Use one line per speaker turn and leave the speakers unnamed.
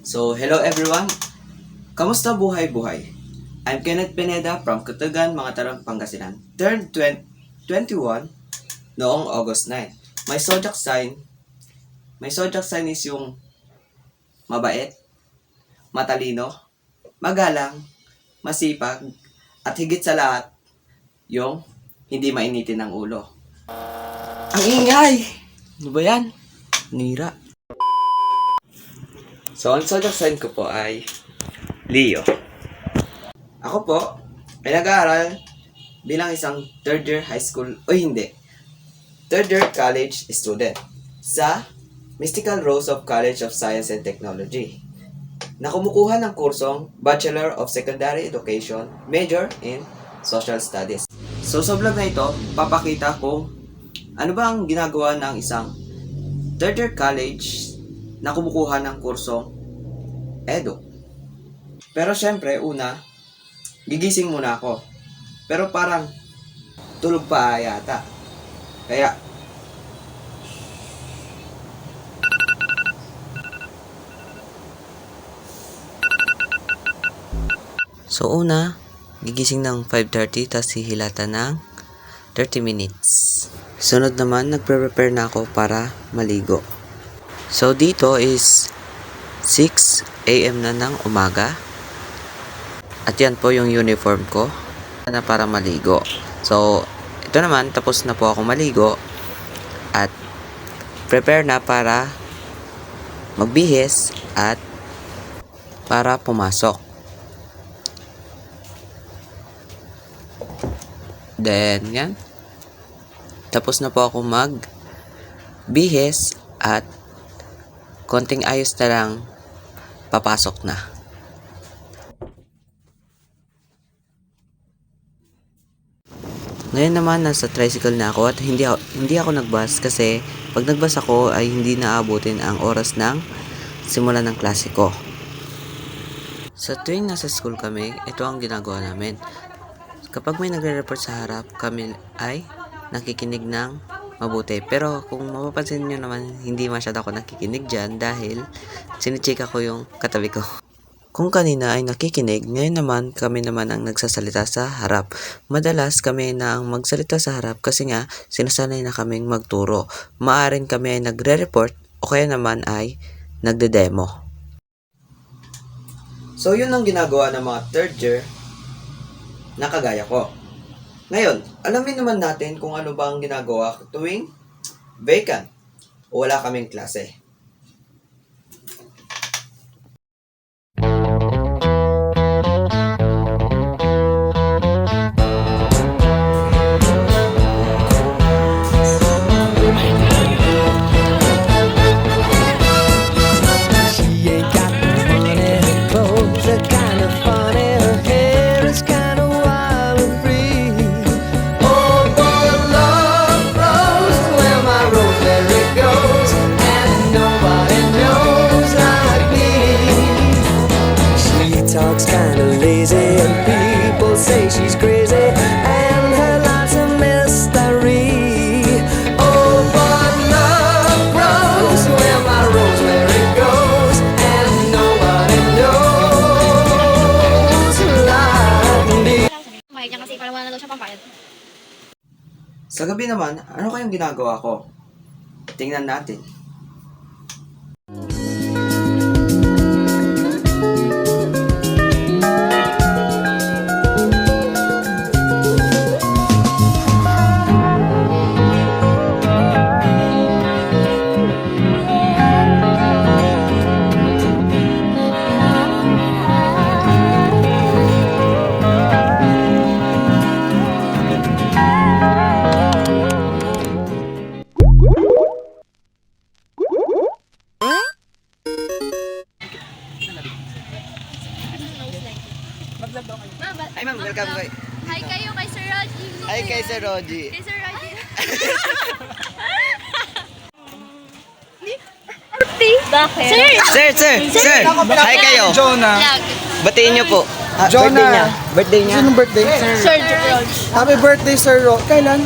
So, hello everyone! Kamusta buhay-buhay? I'm Kenneth Pineda from Katugan, Mangatarang, Pangasinan. Turned 21 noong August 9. My zodiac sign is yung mabait, matalino, magalang, masipag, at higit sa lahat, yung hindi mainitin ng ulo. Ang ingay! Ano ba yan? Nira. So, ang zodiac sign ko po ay Leo. Ako po ay nag-aaral bilang isang third year high school, third year college student sa Mystical Rose of College of Science and Technology na kumukuha ng kursong Bachelor of Secondary Education, major in Social Studies. So, sa vlog na ito, papakita ko ano ba ang ginagawa ng isang third year college na kumukuha ng kursong Edu. Pero syempre, una, gigising muna ako. Pero parang tulog pa yata. Kaya, so una, gigising ng 5:30 tapos hihilata ng 30 minutes. Sunod naman, nagpre-prepare na ako para maligo. So dito is 6 AM na ng umaga. At yan po yung uniform ko na para maligo. So, ito naman, tapos na po ako maligo. At prepare na para magbihis at para pumasok. Then, yan. Tapos na po ako magbihis at konting ayos na lang papasok na. Ngayon naman nasa tricycle na ako at hindi ako nagbus kasi pag nagbus ako ay hindi naabutin ang oras ng simula ng klase ko. Sa tuwing nasa school kami, ito ang ginagawa namin. Kapag may nagre-report sa harap, kami ay nakikinig ng mabuti. Pero kung mapapansin nyo naman, hindi masyado ako nakikinig dyan dahil sinichika ko yung katabi ko. Kung kanina ay nakikinig, ngayon naman kami naman ang nagsasalita sa harap. Madalas kami na ang magsalita sa harap kasi nga sinasanay na kaming magturo. Maaring kami ay nagre-report o kaya naman ay nagde-demo. So yun ang ginagawa ng mga third year na kagaya ko. Ngayon, alamin naman natin kung ano ba ang ginagawa tuwing vacant o wala kaming klase.
Talks kinda lazy and people say she's crazy and her life's a mystery. Oh, but love grows where my rosemary goes and nobody knows like me.
Mahit niya kasi parang wala na daw siya pampayad.
Sa gabi naman, ano kayang ginagawa ko? Tingnan natin. Ay ma'am, welcome kayo.
Hi kayo kay Sir Rogie.
Ay kay Sir Rogie.
Kay Sir Rogie.
Sir! Hi kayo.
Jonah.
Vlog.
Batiin niyo po.
Jonah.
Birthday niya.
Sinong birthday?
Sir Rogie.
Happy birthday, Sir Ro. Kailan?